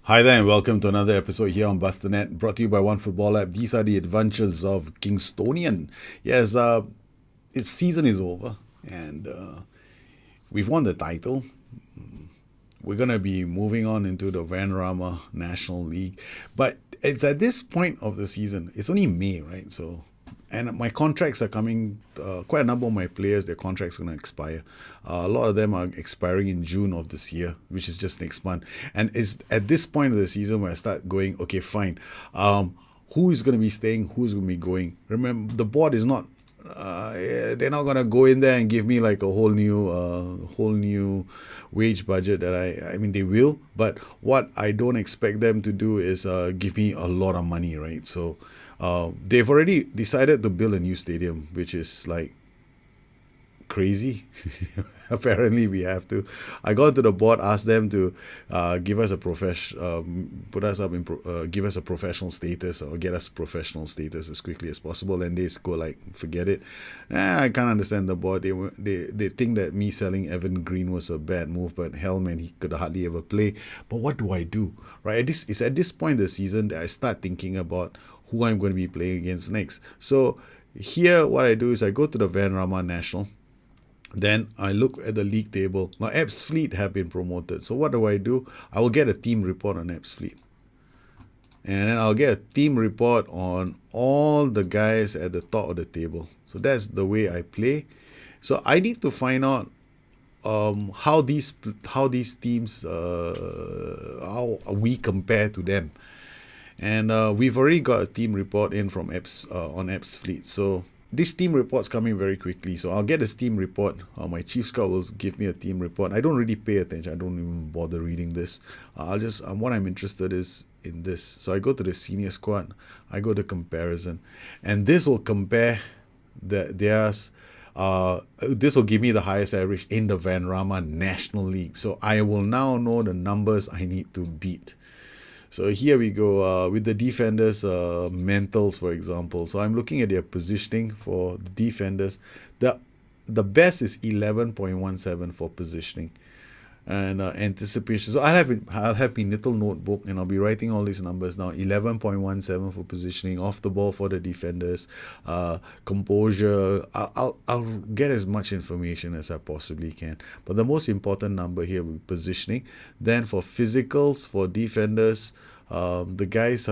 Hi there, and welcome to another episode here on Bustthenet, brought to you by One Football App. These are the adventures of Kingstonian. Yes, its season is over, and we've won the title. We're gonna be moving on into the Vanarama National League, but it's at this point of the season. It's only May, right? So, and my contracts are coming. Quite a number of my players, their contracts are going to expire. A lot of them are expiring in June of this year, which is just next month. And it's at this point of the season where I start going, okay, fine. Who is going to be staying? Who's going to be going? Remember, the board is not. They're not gonna go in there and give me like a whole new wage budget that I mean they will, but what I don't expect them to do is give me a lot of money, right? So they've already decided to build a new stadium, which is like crazy. Apparently, we have to. I got to the board, asked them to give us a put us up in, give us a professional status or get us professional status as quickly as possible. And they go like, forget it. I can't understand the board. They think that me selling Evan Green was a bad move, but hell, man, he could hardly ever play. But what do I do, right? It's at this point in the season that I start thinking about who I'm going to be playing against next. So here, what I do is I go to the Vanarama National. Then I look at the league table. Now, Epps Fleet have been promoted. So what do? I will get a team report on Epps Fleet. And then I'll get a team report on all the guys at the top of the table. So that's the way I play. So I need to find out how these teams, how we compare to them. And we've already got a team report in from Epps on Epps Fleet. So this team report's coming very quickly, so I'll get this team report. My chief scout will give me a team report. I don't really pay attention. I don't even bother reading this. I'll just what I'm interested is in this. So I go to the senior squad. I go to comparison, and this will compare theirs. This will give me the highest average in the Vanarama National League. So I will now know the numbers I need to beat. So here we go with the defenders, mentals, for example. So I'm looking at their positioning for the defenders. The best is 11.17 for positioning and anticipation. So I'll have my little notebook and I'll be writing all these numbers now. 11.17 for positioning, off the ball for the defenders, composure. I'll get as much information as I possibly can. But the most important number here will be positioning. Then for physicals, for defenders, the guys'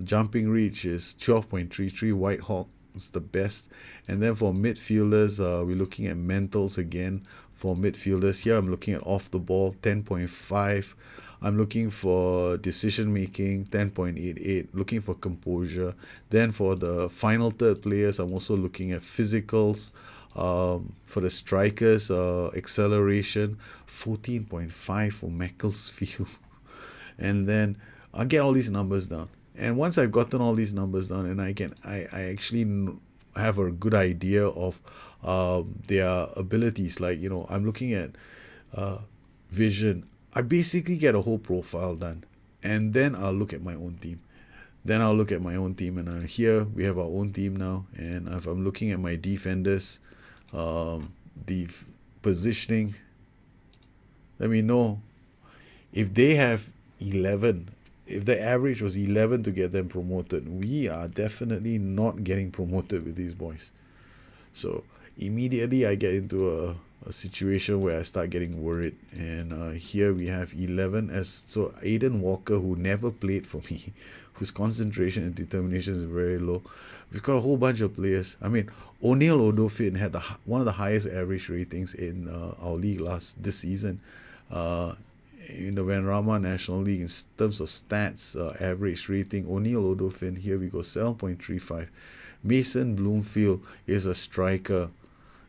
jumping reach is 12.33. White Hawk is the best. And then for midfielders, we're looking at mentals again. For midfielders here, I'm looking at off the ball 10.5. I'm looking for decision making 10.88. Looking for composure. Then for the final third players, I'm also looking at physicals. For the strikers, acceleration 14.5 for Macclesfield. And then I'll get all these numbers down. And once I've gotten all these numbers down, and I actually have a good idea of their abilities. Like, I'm looking at vision. I basically get a whole profile done. And then I'll look at my own team. And here we have our own team now. And if I'm looking at my defenders, the positioning, let me know if they have 11. If the average was 11 to get them promoted, we are definitely not getting promoted with these boys. So immediately I get into a situation where I start getting worried. And here we have 11 so Aiden Walker, who never played for me, whose concentration and determination is very low. We've got a whole bunch of players. I mean, O'Neill Odofin had one of the highest average ratings in our league this season. In the Vanarama National League, in terms of stats, average rating, O'Neill Odofin, here we go, 7.35. Mason Bloomfield is a striker.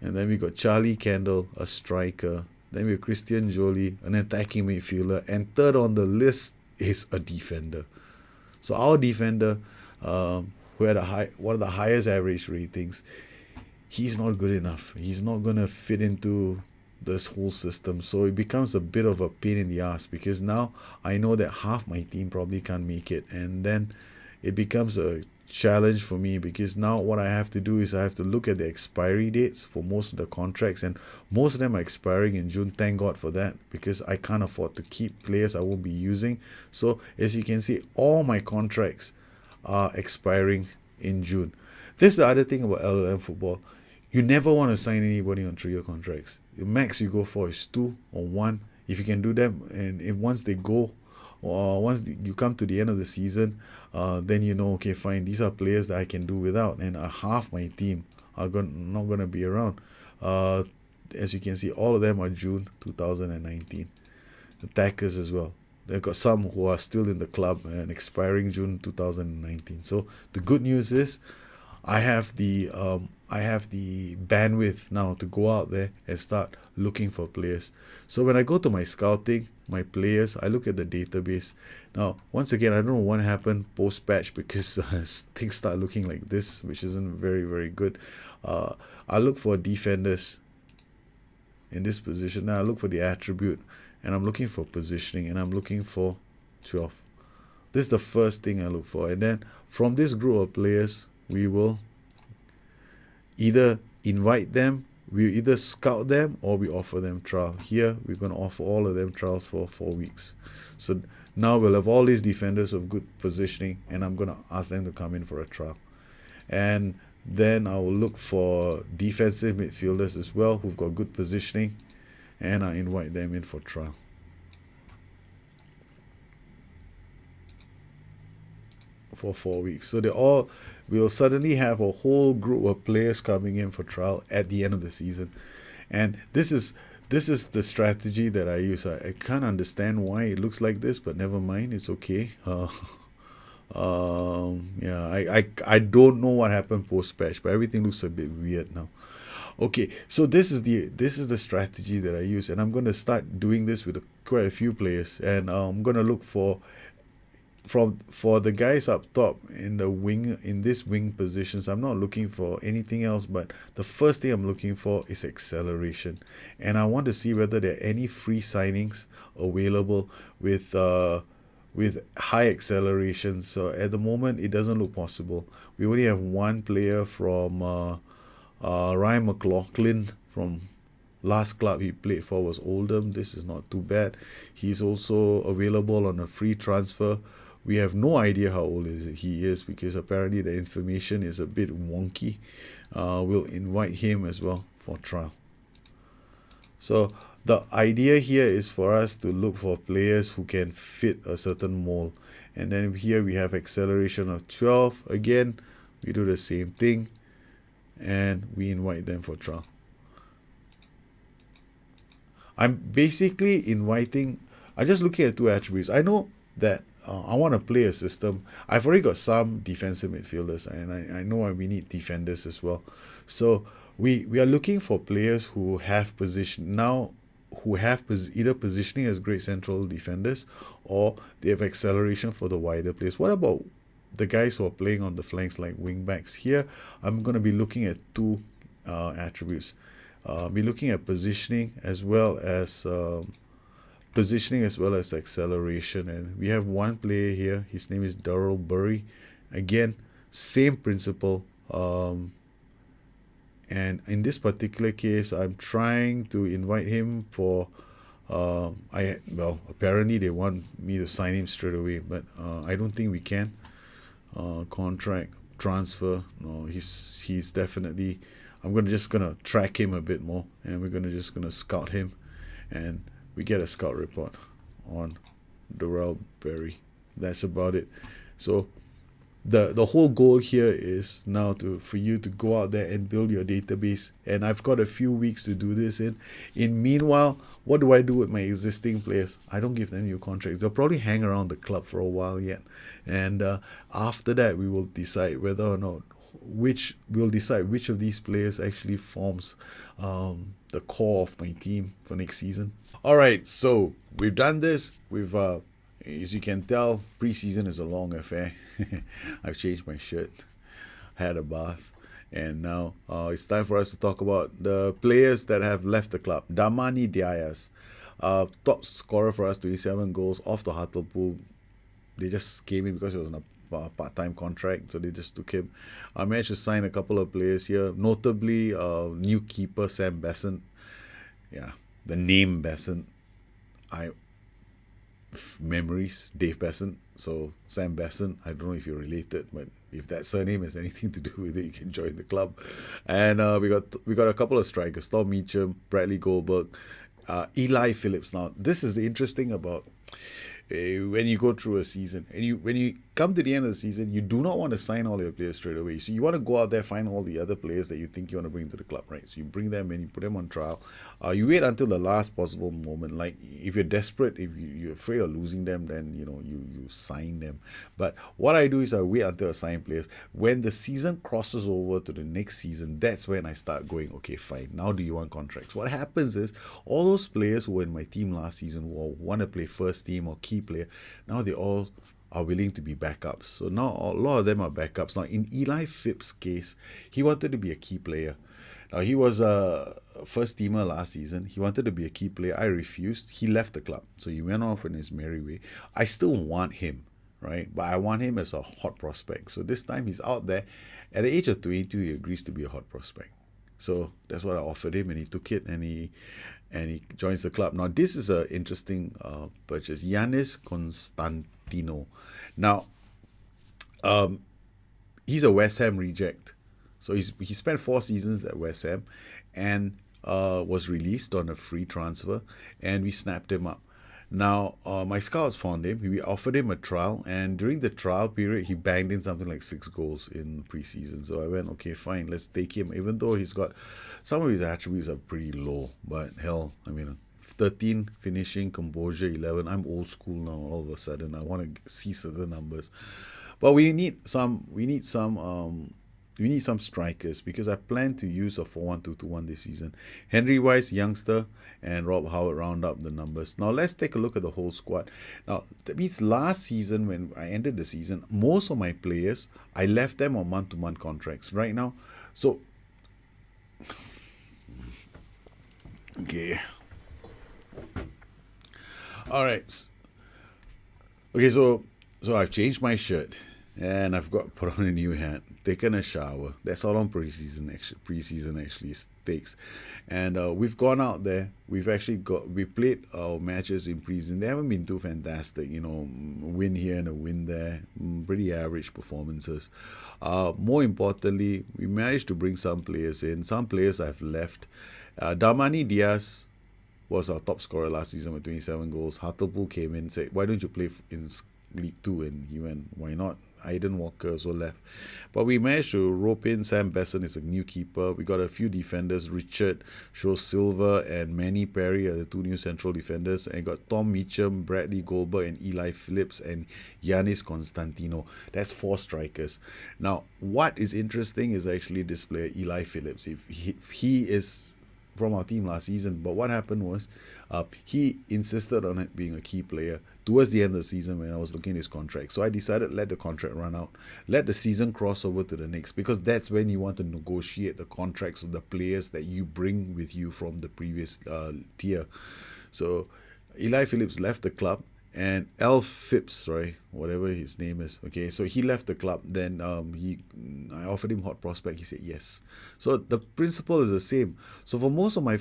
And then we got Charlie Kendall, a striker. Then we have Christian Jolie, an attacking midfielder. And third on the list is a defender. So our defender, who had one of the highest average ratings, he's not good enough. He's not going to fit into this whole system. So it becomes a bit of a pain in the ass, because now I know that half my team probably can't make it. And then it becomes a challenge for me, because now what I have to do is I have to look at the expiry dates for most of the contracts, and most of them are expiring in June. Thank God for that, because I can't afford to keep players I won't be using. So as you can see, all my contracts are expiring in June. This is the other thing about LLM football. You never want to sign anybody on 3-year contracts. The max you go for is 2 or 1. If you can do them, and if once they go, or once you come to the end of the season, then you know, okay, fine, these are players that I can do without, and half my team are not going to be around. As you can see, all of them are June 2019. Attackers as well. They've got some who are still in the club and expiring June 2019. So the good news is, I have the bandwidth now to go out there and start looking for players. So when I go to my scouting, my players, I look at the database. Now, once again, I don't know what happened post-patch, because things start looking like this, which isn't very, very good. I look for defenders in this position. Now I look for the attribute, and I'm looking for positioning, and I'm looking for 12. This is the first thing I look for. And then from this group of players, we will either invite them, we either scout them, or we offer them trial. Here, we're going to offer all of them trials for 4 weeks. So now we'll have all these defenders of good positioning, and I'm going to ask them to come in for a trial. And then I will look for defensive midfielders as well who've got good positioning, and I invite them in for trial. For 4 weeks. So we'll suddenly have a whole group of players coming in for trial at the end of the season. And this is the strategy that I use. I can't understand why it looks like this, but never mind, it's okay. I don't know what happened post patch, but everything looks a bit weird now. Okay, so this is the strategy that I use, and I'm going to start doing this with quite a few players, and I'm going to look for the guys up top in the wing, in this wing positions. I'm not looking for anything else, but the first thing I'm looking for is acceleration, and I want to see whether there are any free signings available with high acceleration. So at the moment, it doesn't look possible. We only have one player from Ryan McLaughlin from last club he played for was Oldham. This is not too bad. He's also available on a free transfer. We have no idea how old he is, because apparently the information is a bit wonky. We'll invite him as well for trial. So the idea here is for us to look for players who can fit a certain mold. And then here we have acceleration of 12. Again, we do the same thing, and we invite them for trial. I'm basically I'm just looking at two attributes. I know that I want to play a system. I've already got some defensive midfielders, and I know we need defenders as well. So we are looking for players who have either positioning as great central defenders, or they have acceleration for the wider players. What about the guys who are playing on the flanks like wing backs? Here, I'm going to be looking at two attributes. Be looking at positioning as well as acceleration. And we have one player here. His name is Darrell Burry. Again, same principle. And in this particular case, I'm trying to invite him for apparently they want me to sign him straight away, but I don't think we can. Contract transfer, no, he's definitely, I'm just gonna track him a bit more, and we're gonna scout him, and we get a scout report on Darrell Berry. That's about it. So the whole goal here is now for you to go out there and build your database, and I've got a few weeks to do this in. Meanwhile, what do I do with my existing players? I don't give them new contracts. They'll probably hang around the club for a while yet, and after that we will decide whether or not which of these players actually forms the core of my team for next season. All right, so we've done this. We've as you can tell, preseason is a long affair. I've changed my shirt, had a bath, and now it's time for us to talk about the players that have left the club. Damani Diaries, top scorer for us, 27 goals off the Hartlepool. They just came in because it was part-time contract, so they just took him. I managed to sign a couple of players here, notably new keeper Sam Besant. Yeah, the name Besant. I memories Dave Besant. So Sam Besant, I don't know if you're related, but if that surname has anything to do with it, you can join the club. And we got a couple of strikers: Tom Meacham, Bradley Goldberg, Eli Phillips. Now this is the interesting about when you go through a season, and when you come to the end of the season, you do not want to sign all your players straight away. So you want to go out there, find all the other players that you think you want to bring to the club, right? So you bring them in, you put them on trial. You wait until the last possible moment. Like if you're desperate, if you're afraid of losing them, then you sign them. But what I do is I wait until I sign players. When the season crosses over to the next season, that's when I start going, okay, fine. Now do you want contracts? What happens is all those players who were in my team last season who want to play first team or key player, now they all are willing to be backups. So now a lot of them are backups. Now in Eli Phipps' case, he wanted to be a key player. Now he was a first teamer last season. He wanted to be a key player. I refused. He left the club. So he went off in his merry way. I still want him, right? But I want him as a hot prospect. So this time he's out there. At the age of 22, he agrees to be a hot prospect. So that's what I offered him, and he took it, and he joins the club. Now this is an interesting purchase. Yanis Constantino. Now, he's a West Ham reject. So he spent 4 seasons at West Ham, and was released on a free transfer, and we snapped him up. Now, my scouts found him. We offered him a trial, and during the trial period, he banged in something like 6 goals in preseason. So I went, okay, fine, let's take him. Even though he's got some of his attributes are pretty low, but hell, I mean, 13 finishing, composure 11. I'm old school now. All of a sudden, I want to see certain numbers, but we need some strikers, because I plan to use a 4-1-2-2-1 this season. Henry Wise, youngster, and Rob Howard round up the numbers. Now let's take a look at the whole squad. Now that means last season, when I ended the season, most of my players, I left them on month-to-month contracts. Right now, so okay, all right, okay. So I've changed my shirt. And I've got put on a new hat, taken a shower. That's all on preseason actually takes. And we've gone out there. We played our matches in preseason. They haven't been too fantastic, win here and a win there. Pretty average performances. More importantly, we managed to bring some players in. Some players I've left. Damani Diaz was our top scorer last season with 27 goals. Hartlepool came in, said, why don't you play in League 2? And he went, why not? Aiden Walker also left. But we managed to rope in Sam Besant as a new keeper. We got a few defenders, Richard Shaw Silva and Manny Perry are the 2 new central defenders. And got Tom Meacham, Bradley Goldberg, and Eli Phillips and Yanis Constantino. That's 4 strikers. Now, what is interesting is actually this player, Eli Phillips. If he is from our team last season, but what happened was he insisted on it being a key player towards the end of the season when I was looking at his contract. So I decided let the contract run out, let the season cross over to the next, because that's when you want to negotiate the contracts of the players that you bring with you from the previous tier. So Eli Phillips left the club, and L. Phipps, whatever his name is, okay, so he left the club. Then I offered him hot prospect. He said yes. So the principle is the same. So for most of my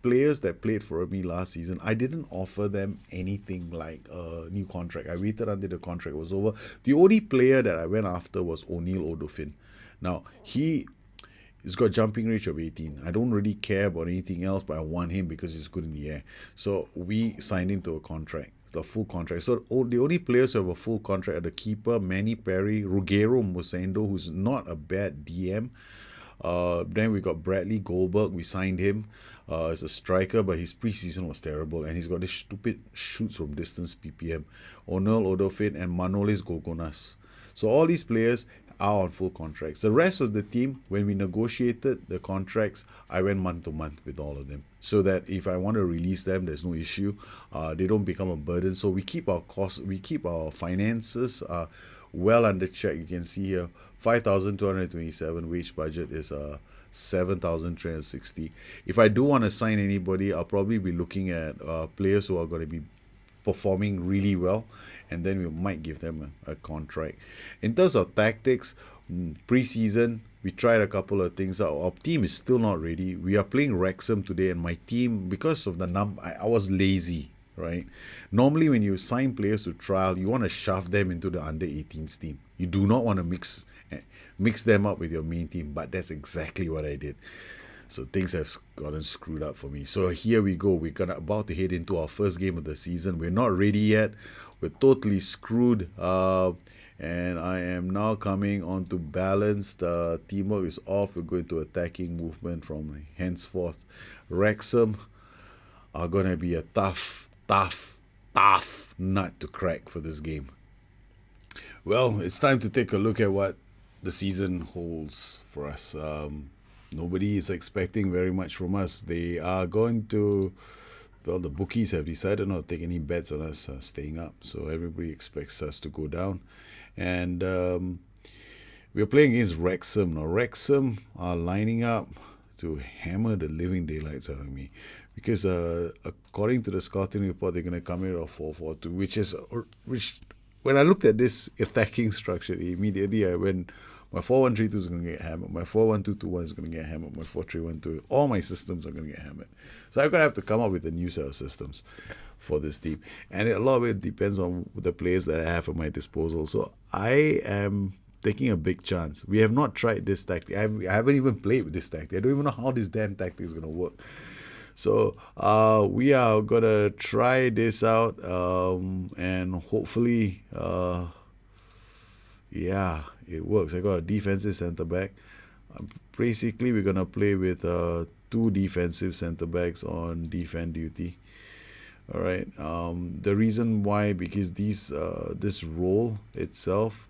players that played for me last season, I didn't offer them anything like a new contract. I waited until the contract was over. The only player that I went after was O'Neill Odofin. Now, he's got jumping range of 18. I don't really care about anything else, but I want him because he's good in the air. So we signed him to a contract, the full contract. So the only players who have a full contract are the keeper, Manny Perry, Ruggero Musendo, who's not a bad DM. Then we got Bradley Goldberg. We signed him as a striker, but his preseason was terrible, and he's got this stupid shoots from distance PPM. O'Neill Odofin and Manolis Gogonas. So all these players are on full contracts. The rest of the team, when we negotiated the contracts, I went month to month with all of them, so that if I want to release them, there's no issue. They don't become a burden. So we keep our costs, we keep our finances well under check. You can see here 5,227. Wage budget is 7,360. If I do want to sign anybody, I'll probably be looking at players who are going to be performing really well, and then we might give them a contract. In terms of tactics, pre-season, we tried a couple of things out. Our team is still not ready. We are playing Wrexham today, and my team, because of the I was lazy, right? Normally, when you sign players to trial, you want to shove them into the under-18s team. You do not want to mix them up with your main team, but that's exactly what I did. So things have gotten screwed up for me. So here we go. We're about to head into our first game of the season. We're not ready yet. We're totally screwed. And I am now coming on to balanced. Teamwork is off. We're going to attacking movement from henceforth. Wrexham are going to be a tough nut to crack for this game. Well, it's time to take a look at what the season holds for us. Nobody is expecting very much from us. They are going to, well, the bookies have decided not to take any bets on us staying up. So everybody expects us to go down. And we're playing against Wrexham. Now, Wrexham are lining up to hammer the living daylights out of me. Because according to the scouting report, they're going to come in at 4-4-2, which when I looked at this attacking structure, immediately I went, my 4-1-3-2 is going to get hammered. My 4-1-2-2-1 is going to get hammered. My 4-3-1-2, all my systems are going to get hammered. So I'm going to have to come up with a new set of systems for this team. And a lot of it depends on the players that I have at my disposal. So I am taking a big chance. We have not tried this tactic. I haven't even played with this tactic. I don't even know how this damn tactic is going to work. So we are going to try this out and hopefully... yeah, it works. I got a defensive centre back. Basically, we're gonna play with 2 defensive centre backs on defend duty. All right. The reason why, because this role itself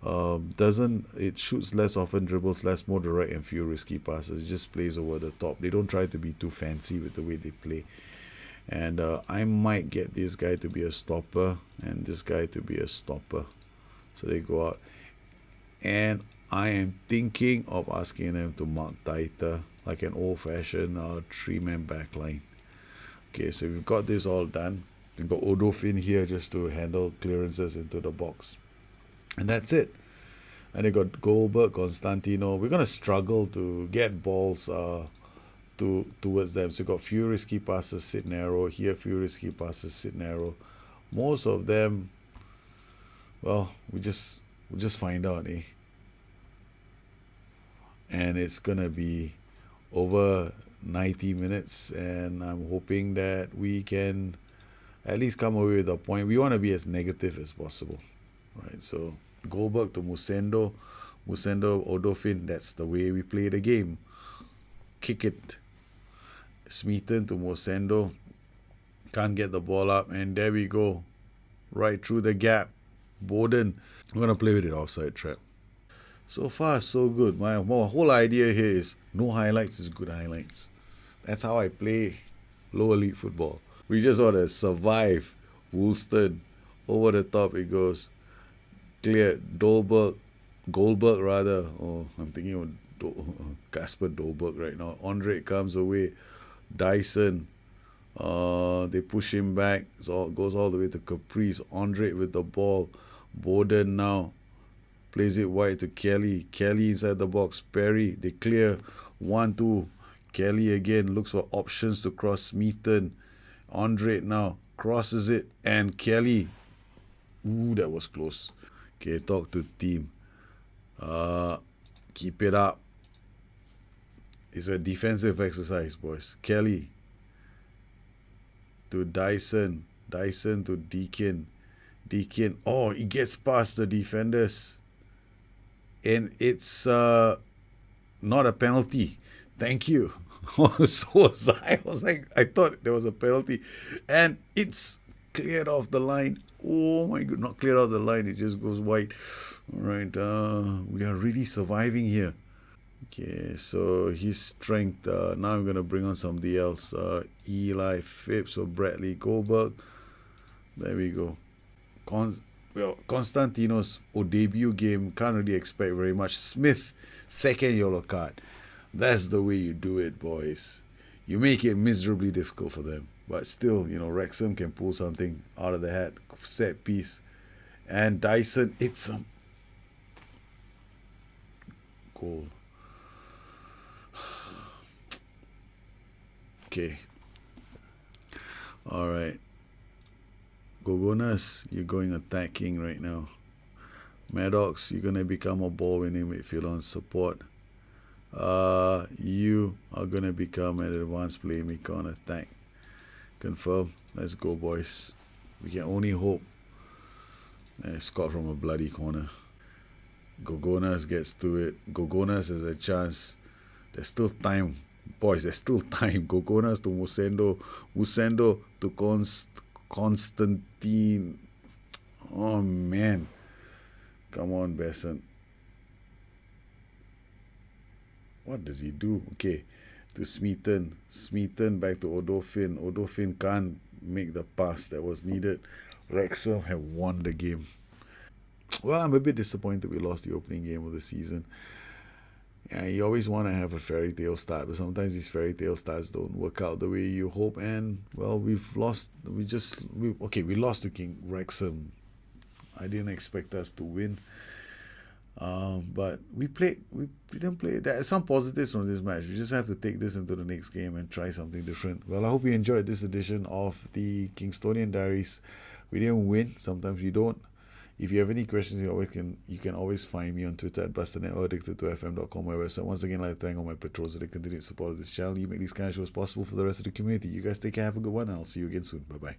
it shoots less often, dribbles less, more direct, and few risky passes. It just plays over the top. They don't try to be too fancy with the way they play. And I might get this guy to be a stopper and this guy to be a stopper. So they go out. And I am thinking of asking them to mark tighter, like an old-fashioned 3-man backline. Okay, so we've got this all done. We've got Odofin here just to handle clearances into the box. And that's it. And they got Goldberg, Constantino. We're going to struggle to get balls towards them. So we've got few risky passes, sit narrow. Here, few risky passes, sit narrow. Most of them... well, we'll just find out, eh? And it's gonna be over 90 minutes, and I'm hoping that we can at least come away with a point. We want to be as negative as possible, right? So Goldberg to Musendo, Odofin. That's the way we play the game. Kick it. Smeaton to Musendo. Can't get the ball up, and there we go, right through the gap. Bowden. I'm going to play with the offside trap. So far, so good. My whole idea here is no highlights is good highlights. That's how I play lower league football. We just want to survive. Woolston. Over the top it goes. Clear. Goldberg rather. Oh, I'm thinking of Casper Dolberg right now. Andre comes away. Dyson. They push him back. So it goes all the way to Caprice. Andre with the ball. Bowden now plays it wide to Kelly. Kelly inside the box. Perry. They clear. 1-2. Kelly again looks for options to cross Smeaton. Andre now crosses it. And Kelly. Ooh, that was close. Okay, talk to team. Keep it up. It's a defensive exercise, boys. Kelly to Dyson. Dyson to Deakin. Deakin. Oh, he gets past the defenders. And it's not a penalty. Thank you. So was I. I was like, I thought there was a penalty. And it's cleared off the line. Oh my God, not cleared off the line. It just goes wide. All right. We are really surviving here. Okay, so his strength. Now I'm going to bring on somebody else. Eli Phipps or Bradley Goldberg. There we go. Constantino's debut game. Can't really expect very much. Smith, second yellow card. That's the way you do it, boys. You make it miserably difficult for them. But still, Wrexham can pull something out of the hat. Set piece. And Dyson, it's a goal. Okay. All right. Gogonas, you're going attacking right now. Maddox, you're going to become a ball-winning midfielder on support. You are going to become an advanced playmaker on attack. Confirm. Let's go, boys. We can only hope. Scott from a bloody corner. Gogonas gets to it. Gogonas has a chance. There's still time. Boys, there's still time. Gogonas to Musendo. Musendo to Constantine. Oh, man. Come on, Besson. What does he do? Okay. To Smeaton. Smeaton back to Odofin. Odofin can't make the pass that was needed. Wrexham have won the game. Well, I'm a bit disappointed we lost the opening game of the season. Yeah, you always want to have a fairy tale start, but sometimes these fairy tale starts don't work out the way you hope. And well, we've lost. We lost to King Wrexham. I didn't expect us to win. But we didn't play. There are some positives from this match. We just have to take this into the next game and try something different. Well, I hope you enjoyed this edition of the Kingstonian Diaries. We didn't win. Sometimes we don't. If you have any questions, you can always find me on Twitter at Bustthenet or addicted2fm.com, my website. Once again, I'd like to thank all my patrons for the continued support of this channel. You make these kind of shows possible for the rest of the community. You guys take care, have a good one, and I'll see you again soon. Bye-bye.